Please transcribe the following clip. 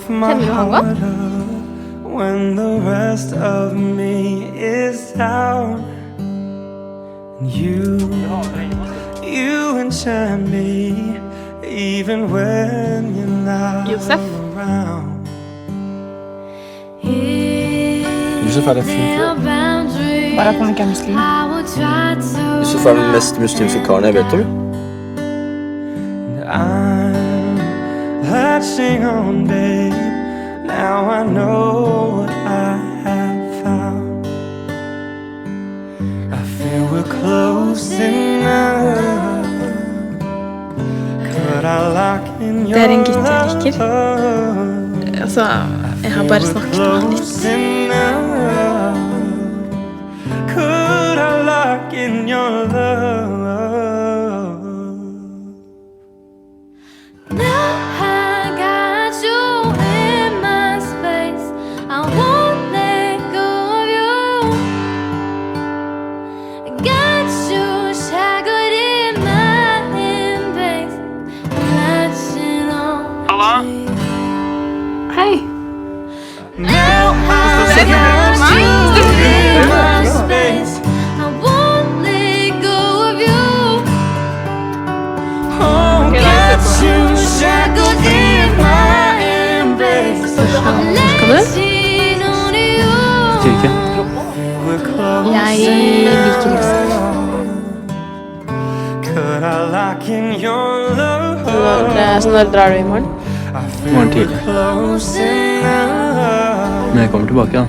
Kjenner du han godt? When the rest of me is down, you enchant me even when you're not Yousef? around. Yousef en fin fyr. Bare at han ikke muslim. Yousef den mest muslimske karen jeg vet om. I'm latching on, babe. Now I know what I have found. I feel we're close enough. Could I lock in your Det en gutt jeg liker. love? Altså, jeg har bare snakket med han litt. Could I lock in your love? Hei! Now I got you in my space. I won't let go of you. Oh, got you shackled in my embrace. Skal du? Leaning on you. Kirke. We're close Jeg liker Yousef. Could I lock in your love? Så når drar du i morgen? I feel Morgen tidlig. we're close enough. Men jeg kommer tilbake da.